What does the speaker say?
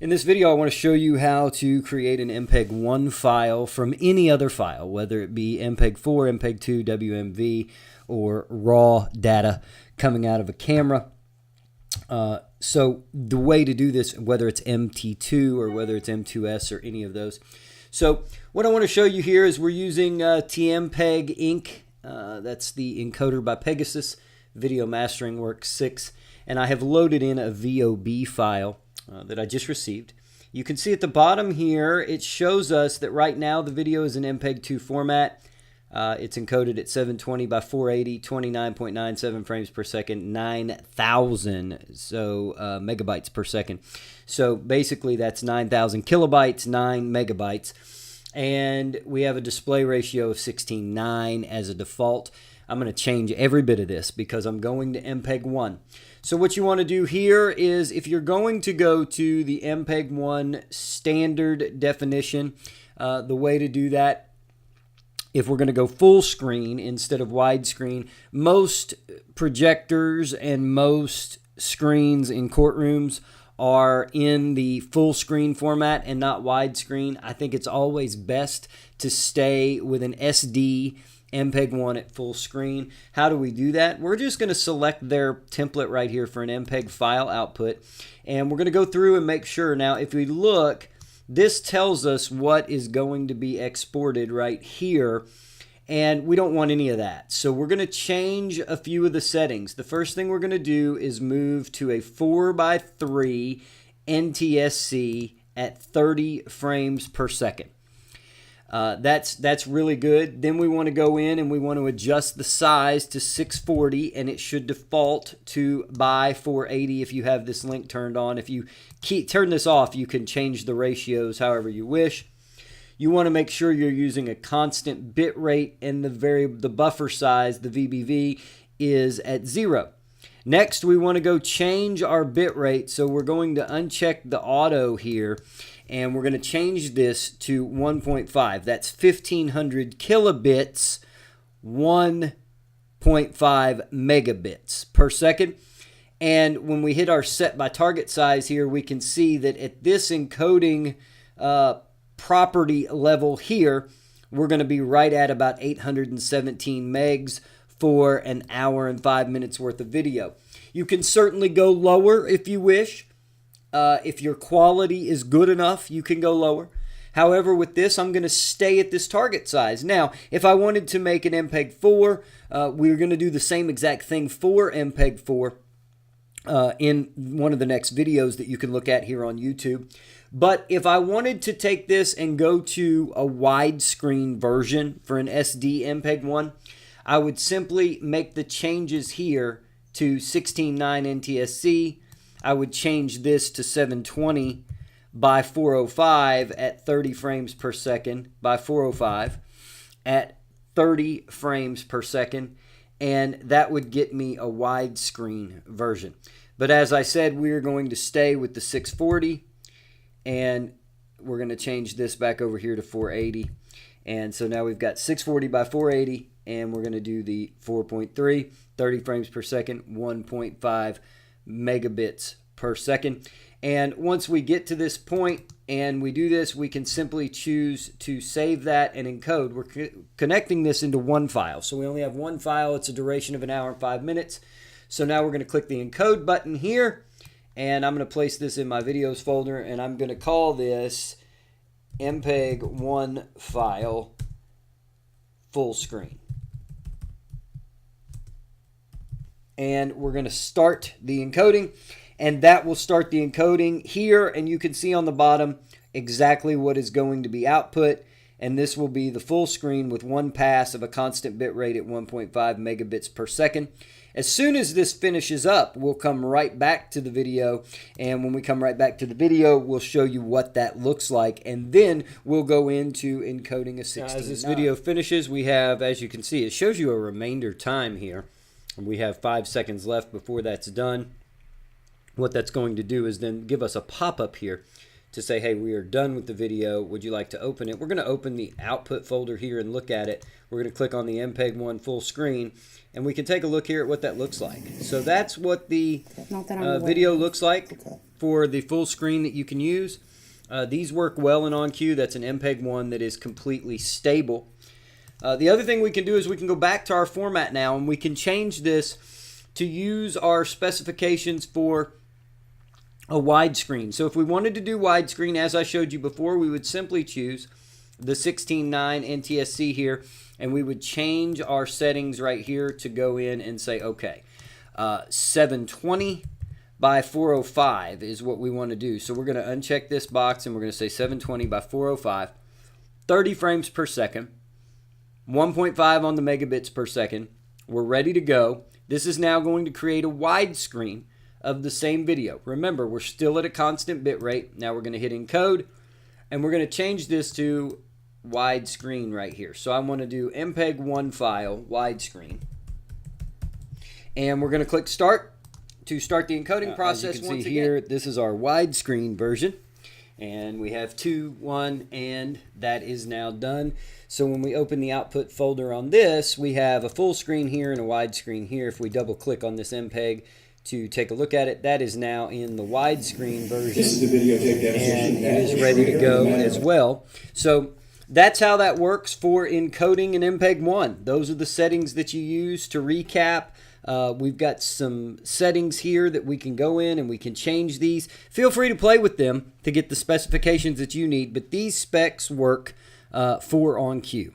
In this video, I want to show you how to create an MPEG-1 file from any other file, whether it be MPEG-4, MPEG-2, WMV, or raw data coming out of a camera. So the way to do this, whether it's MT2 or whether it's M2S or any of those. So what I want to show you here is we're using TMPEG Inc. That's the encoder by Pegasus, Video Mastering Works 6, and I have loaded in a VOB file that I just received. You can see at the bottom here, it shows us that right now the video is in MPEG-2 format. It's encoded at 720 by 480, 29.97 frames per second, 9,000 megabytes per second. So basically that's 9,000 kilobytes, 9 megabytes. And we have a display ratio of 16:9 as a default. I'm going to change every bit of this because I'm going to MPEG-1. So what you want to do here is, if you're going to go to the MPEG-1 standard definition, the way to do that, if we're going to go full screen instead of widescreen, most projectors and most screens in courtrooms are in the full screen format and not widescreen. I think it's always best to stay with an SD MPEG-1 at full screen. How do we do that? We're just going to select their template right here for an MPEG file output, and we're going to go through and make sure. Now, if we look, this tells us what is going to be exported right here, and we don't want any of that. So we're going to change a few of the settings. The first thing we're going to do is move to a 4:3 NTSC at 30 frames per second. That's really good. Then we want to go in and we want to adjust the size to 640, and it should default to by 480 if you have this link turned on. If you turn this off, you can change the ratios however you wish. You want to make sure you're using a constant bit rate, and the buffer size, the VBV, is at 0. Next, we want to go change our bit rate. So we're going to uncheck the auto here, and we're going to change this to 1.5. That's 1500 kilobits, 1.5 megabits per second. And when we hit our set by target size here, we can see that at this encoding property level here, we're going to be right at about 817 megs for an hour and 5 minutes worth of video. You can certainly go lower if you wish. If your quality is good enough, you can go lower. However, with this, I'm going to stay at this target size. Now, if I wanted to make an MPEG-4, we're going to do the same exact thing for MPEG-4 in one of the next videos that you can look at here on YouTube. But if I wanted to take this and go to a widescreen version for an SD MPEG-1, I would simply make the changes here to 16:9 NTSC. I would change this to 720 by 405 at 30 frames per second, by 405 at 30 frames per second, and that would get me a widescreen version. But as I said, we're going to stay with the 640, and we're going to change this back over here to 480. And so now we've got 640 by 480, and we're going to do the 4.3, 30 frames per second, 1.5 megabits per second. And once we get to this point and we do this, we can simply choose to save that and encode. We're connecting this into one file. So we only have one file. It's a duration of an hour and 5 minutes. So now we're going to click the encode button here, and I'm going to place this in my videos folder, and I'm going to call this MPEG-1 file full screen. And we're going to start the encoding, and that will start the encoding here, and you can see on the bottom exactly what is going to be output, and this will be the full screen with one pass of a constant bit rate at 1.5 megabits per second. As soon as this finishes up, we'll come right back to the video, and when we come right back to the video, we'll show you what that looks like, and then we'll go into encoding a 16:9. As this video finishes, we have, as you can see, it shows you a remainder time here. We have 5 seconds left before that's done. What that's going to do is then give us a pop-up here to say, hey, we are done with the video. Would you like to open it? We're going to open the output folder here and look at it. We're going to click on the MPEG-1 full screen, and we can take a look here at what that looks like. So that's what the video looks like for the full screen that you can use. These work well in OnCue. That's an MPEG 1 that is completely stable. The other thing we can do is we can go back to our format now, and we can change this to use our specifications for a widescreen. So if we wanted to do widescreen, as I showed you before, we would simply choose the 16:9 NTSC here, and we would change our settings right here to go in and say, okay, 720 by 405 is what we want to do. So we're going to uncheck this box, and we're going to say 720 by 405, 30 frames per second, 1.5 on the megabits per second. We're ready to go. This is now going to create a widescreen of the same video. Remember, we're still at a constant bit rate. Now we're going to hit encode, and we're going to change this to widescreen right here. So I want to do MPEG 1 file widescreen, and we're going to click start to start the encoding process. As you can see here, this is our widescreen version, and we have 2, 1, and that is now done. So when we open the output folder on this, we have a full screen here and a widescreen here. If we double click on this MPEG to take a look at it, that is now in the widescreen version. This is the videotape demonstration, and it is ready to go as well. So that's how that works for encoding an MPEG 1. Those are the settings that you use. To recap, we've got some settings here that we can go in and we can change these. Feel free to play with them to get the specifications that you need, but these specs work for OnCue.